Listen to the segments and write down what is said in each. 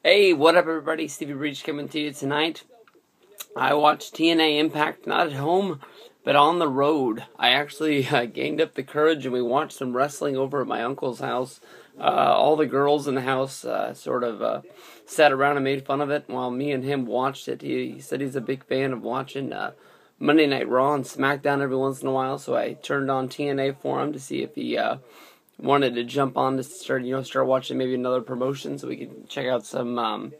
Hey, what up everybody? Stevie Breach coming to you tonight. I watched TNA Impact not at home, but on the road. I actually gained up the courage and we watched some wrestling over at my uncle's house. All the girls in the house sat around and made fun of it while me and him watched it. He said he's a big fan of watching Monday Night Raw and SmackDown every once in a while, so I turned on TNA for him to see if he wanted to jump on to start watching maybe another promotion so we could check out some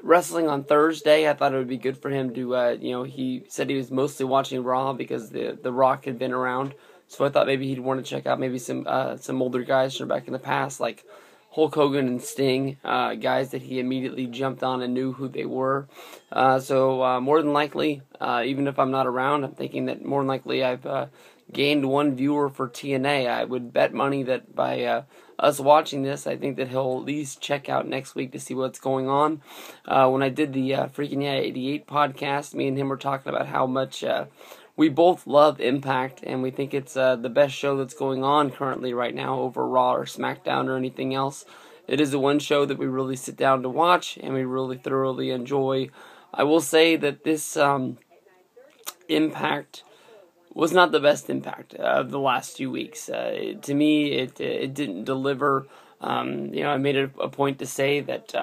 wrestling on Thursday. I thought it would be good for him to, he said he was mostly watching Raw because the Rock had been around. So I thought maybe he'd want to check out maybe some older guys from back in the past, like Hulk Hogan and Sting, guys that he immediately jumped on and knew who they were. So more than likely, even if I'm not around, I'm thinking that more than likely I've gained one viewer for TNA. I would bet money that by us watching this, I think that he'll at least check out next week to see what's going on. When I did the Freaking Yeah 88 podcast, me and him were talking about how much we both love Impact, and we think it's the best show that's going on currently right now over Raw or SmackDown or anything else. It is the one show that we really sit down to watch, and we really thoroughly enjoy. I will say that this Impact was not the best Impact of the last few weeks. To me, it didn't deliver. I made it a point to say that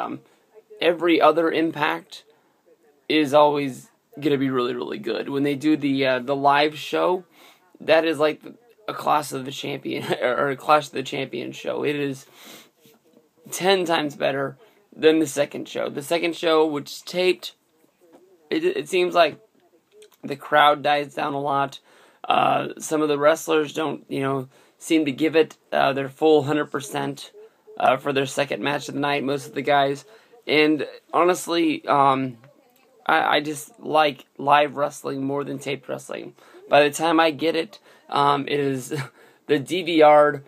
every other Impact is always going to be really, really good. When they do the live show, that is like a Clash of the Champion or a Clash of the Champions show. It is 10 times better than the second show. The second show, which is taped, it seems like the crowd dies down a lot. Some of the wrestlers don't, seem to give it their full 100% for their second match of the night, most of the guys. And honestly, I just like live wrestling more than taped wrestling. By the time I get it, it is the DVR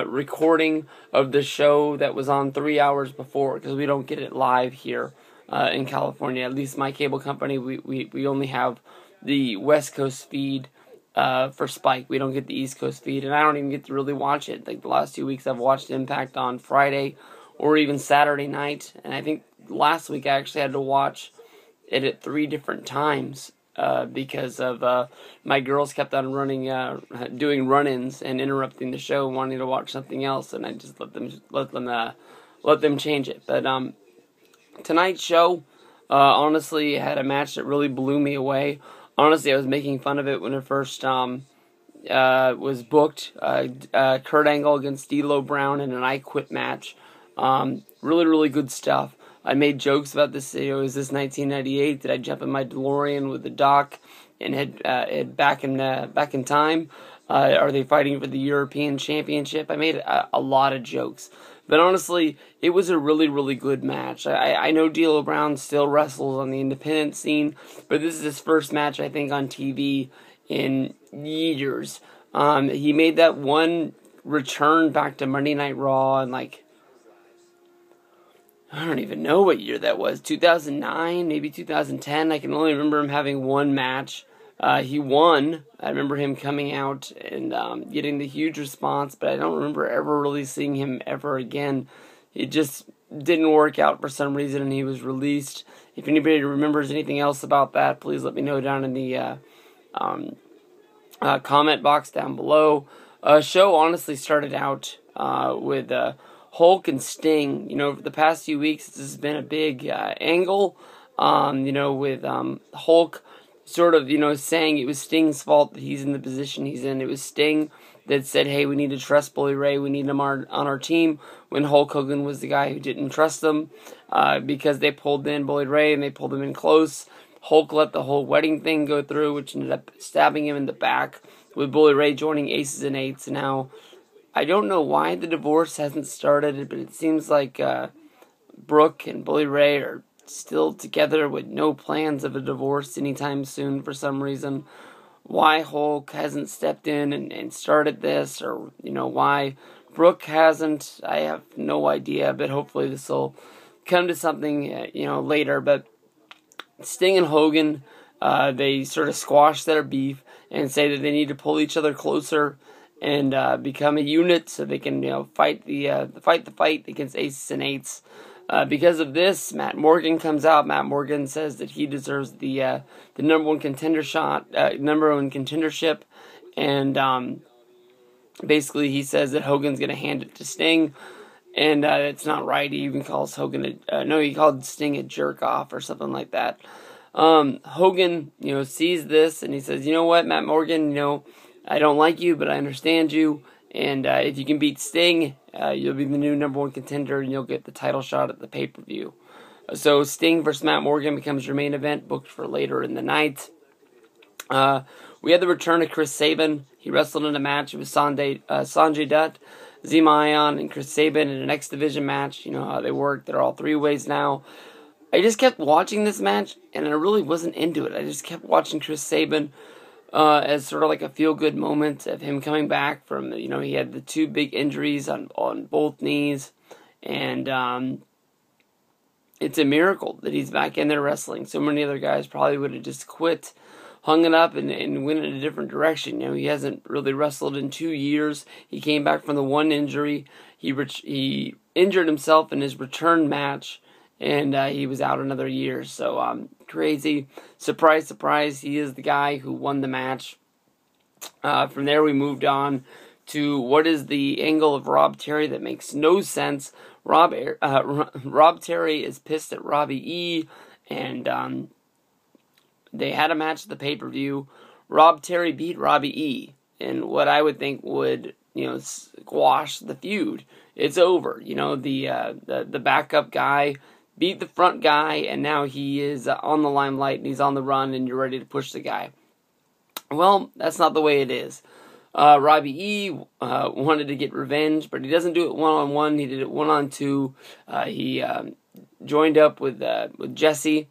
recording of the show that was on 3 hours before, because we don't get it live here in California. At least my cable company, we only have the West Coast feed for Spike. We don't get the East Coast feed, and I don't even get to really watch it. Like the last 2 weeks, I've watched Impact on Friday or even Saturday night, and I think last week I actually had to watch it at 3 different times because of my girls kept on doing run-ins and interrupting the show, wanting to watch something else, and I just let them change it. But tonight's show, honestly, had a match that really blew me away. Honestly, I was making fun of it when it first was booked. Kurt Angle against D'Lo Brown in an I Quit match. Really, really good stuff. I made jokes about this. Is this 1998? Did I jump in my DeLorean with the Doc and head back in time? Are they fighting for the European Championship? I made a lot of jokes. But honestly, it was a really, really good match. I know D'Lo Brown still wrestles on the independent scene, but this is his first match, I think, on TV in years. He made that one return back to Monday Night Raw in, I don't even know what year that was. 2009, maybe 2010. I can only remember him having one match. He won. I remember him coming out and getting the huge response, but I don't remember ever really seeing him ever again. It just didn't work out for some reason, and he was released. If anybody remembers anything else about that, please let me know down in the comment box down below. Show honestly started out with Hulk and Sting. For the past few weeks, this has been a big angle, with Hulk sort of, saying it was Sting's fault that he's in the position he's in. It was Sting that said, hey, we need to trust Bully Ray, we need him on our team, when Hulk Hogan was the guy who didn't trust them, because they pulled in Bully Ray and they pulled him in close. Hulk let the whole wedding thing go through, which ended up stabbing him in the back, with Bully Ray joining Aces and Eights. Now, I don't know why the divorce hasn't started, but it seems like Brooke and Bully Ray are still together with no plans of a divorce anytime soon for some reason. Why Hulk hasn't stepped in and started this, or why Brooke hasn't, I have no idea, but hopefully this will come to something later. But Sting and Hogan, they sort of squash their beef and say that they need to pull each other closer and become a unit so they can fight the fight against Aces and Eights. Because of this, Matt Morgan comes out. Matt Morgan says that he deserves the number one contender number one contendership, and basically he says that Hogan's going to hand it to Sting, and it's not right. He even calls Hogan he called Sting a jerk off or something like that. Hogan, sees this and he says, you know what, Matt Morgan, I don't like you, but I understand you. And if you can beat Sting, you'll be the new number one contender, and you'll get the title shot at the pay-per-view. So Sting versus Matt Morgan becomes your main event, booked for later in the night. We had the return of Chris Sabin. He wrestled in a match with Sanjay Dutt, Zema Ion, and Chris Sabin in an X Division match. You know how they work. They're all three-ways now. I just kept watching this match, and I really wasn't into it. I just kept watching Chris Sabin as sort of like a feel-good moment of him coming back from, he had the two big injuries on both knees, and it's a miracle that he's back in there wrestling. So many other guys probably would have just quit, hung it up, and went in a different direction. He hasn't really wrestled in 2 years. He came back from the one injury. He injured himself in his return match, and he was out another year. So crazy. Surprise, surprise, he is the guy who won the match. From there we moved on to what is the angle of Rob Terry that makes no sense. Rob Terry is pissed at Robbie E, and they had a match at the pay-per-view. Rob Terry beat Robbie E, and what I would think would squash the feud. It's over. The backup guy beat the front guy, and now he is on the limelight, and he's on the run, and you're ready to push the guy. Well, that's not the way it is. Robbie E wanted to get revenge, but he doesn't do it one-on-one. He did it one-on-two. He joined up with Jesse,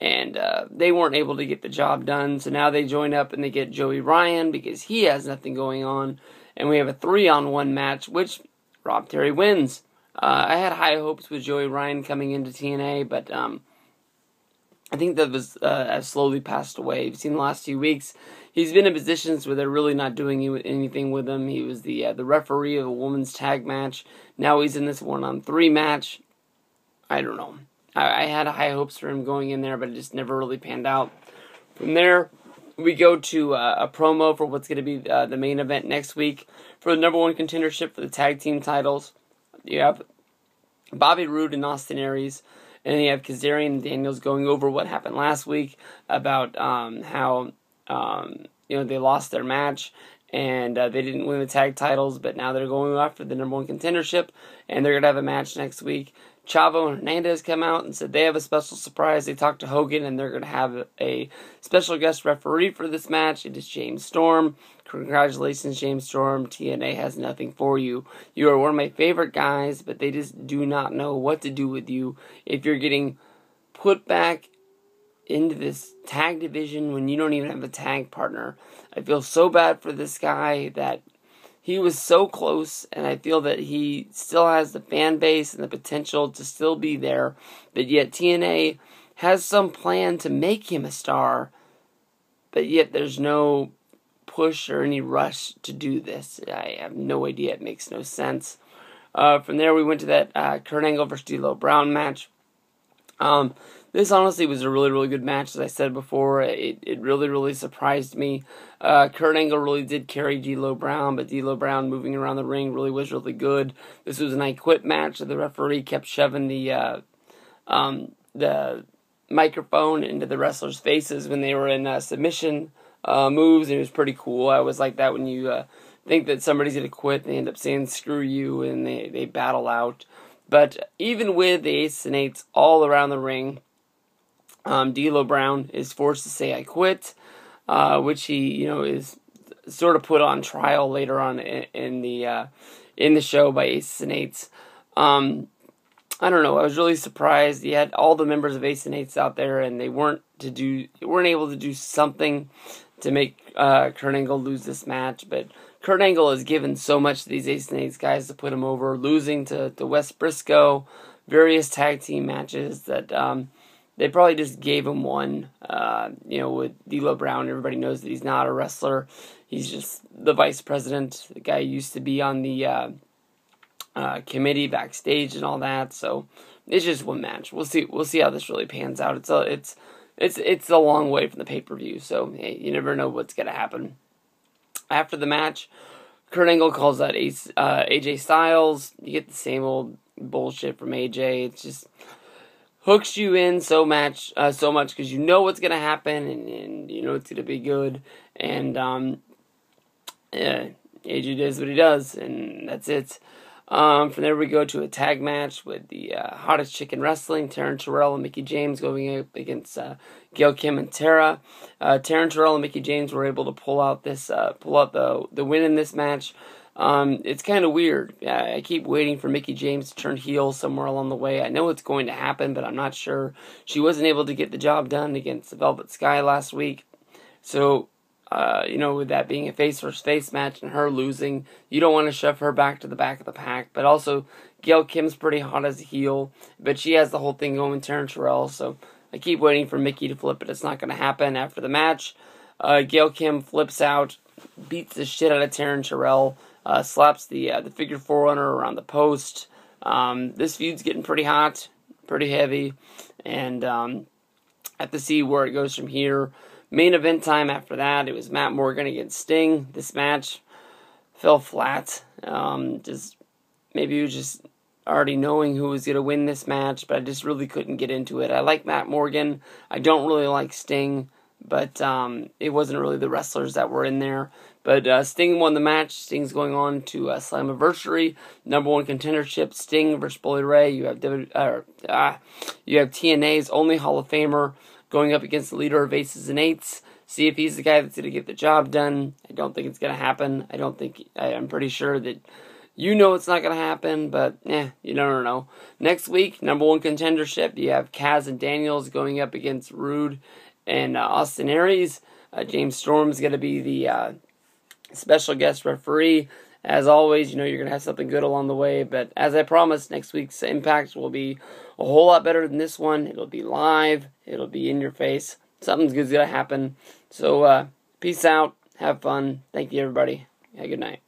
and they weren't able to get the job done, so now they join up and they get Joey Ryan because he has nothing going on, and we have a 3-on-1 match, which Rob Terry wins. I had high hopes with Joey Ryan coming into TNA, but I think that has slowly passed away. You've seen the last few weeks, he's been in positions where they're really not doing anything with him. He was the referee of a women's tag match. Now he's in this 1-on-3 match. I don't know. I had high hopes for him going in there, but it just never really panned out. From there, we go to a promo for what's going to be the main event next week for the number one contendership for the tag team titles. You have Bobby Roode and Austin Aries, and then you have Kazarian and Daniels going over what happened last week about how they lost their match and they didn't win the tag titles, but now they're going after the number one contendership, and they're going to have a match next week. Chavo and Hernandez come out and said they have a special surprise. They talked to Hogan, and they're going to have a special guest referee for this match. It is James Storm. Congratulations, James Storm. TNA has nothing for you. You are one of my favorite guys, but they just do not know what to do with you if you're getting put back into this tag division when you don't even have a tag partner. I feel so bad for this guy that he was so close, and I feel that he still has the fan base and the potential to still be there, but yet TNA has some plan to make him a star, but yet there's no push or any rush to do this. I have no idea. It makes no sense. From there, we went to that Kurt Angle versus D'Lo Brown match. This honestly was a really, really good match. As I said before, it really, really surprised me. Kurt Angle really did carry D'Lo Brown, but D'Lo Brown moving around the ring really was really good. This was an I Quit match. The referee kept shoving the microphone into the wrestlers' faces when they were in submission moves. It was pretty cool. I always like that when you think that somebody's going to quit and they end up saying screw you and they battle out. But even with the Aces and Eights all around the ring, D'Lo Brown is forced to say I quit, which he is sort of put on trial later on in the show by Aces and Eights. I don't know. I was really surprised. He had all the members of Aces and Eights out there, and they weren't able to do something to make Kurt Angle lose this match. But Kurt Angle has given so much to these Aces and Eights guys to put him over, losing to Wes Briscoe, various tag team matches that They probably just gave him one. With D'Lo Brown, everybody knows that he's not a wrestler. He's just the vice president. The guy used to be on the committee backstage and all that. So it's just one match. We'll see how this really pans out. It's a long way from the pay-per-view. So hey, you never know what's gonna happen. After the match, Kurt Angle calls out AJ Styles. You get the same old bullshit from AJ. It's just hooks you in so much because you know what's gonna happen and you know it's gonna be good. And AJ does what he does, and that's it. From there we go to a tag match with the hottest chick in wrestling, Taryn Terrell and Mickie James, going up against Gail Kim and Tara. Taryn Terrell and Mickie James were able to pull out the win in this match. It's kind of weird. I keep waiting for Mickie James to turn heel somewhere along the way. I know it's going to happen, but I'm not sure. She wasn't able to get the job done against the Velvet Sky last week. So, with that being a face versus face match and her losing, you don't want to shove her back to the back of the pack. But also, Gail Kim's pretty hot as a heel, but she has the whole thing going with Taryn Terrell. So I keep waiting for Mickie to flip, but it's not going to happen. After the match, Gail Kim flips out, beats the shit out of Taryn Terrell, slaps the figure forerunner around the post. This feud's getting pretty hot, pretty heavy, and have to see where it goes from here. Main event time after that, it was Matt Morgan against Sting. This match fell flat. Maybe it was just already knowing who was going to win this match, but I just really couldn't get into it. I like Matt Morgan. I don't really like Sting, but it wasn't really the wrestlers that were in there. But Sting won the match. Sting's going on to Slammiversary, #1 contendership. Sting versus Bully Ray. You have TNA's only Hall of Famer going up against the leader of Aces and Eights. See if he's the guy that's going to get the job done. I don't think it's going to happen. I'm pretty sure that it's not going to happen, but you don't know. Next week, #1 contendership, you have Kaz and Daniels going up against Rude and Austin Aries. James Storm's going to be the special guest referee. As always, you're going to have something good along the way. But as I promised, next week's Impact will be a whole lot better than this one. It'll be live. It'll be in your face. Something's good's going to happen. So, peace out. Have fun. Thank you, everybody. Have a good night.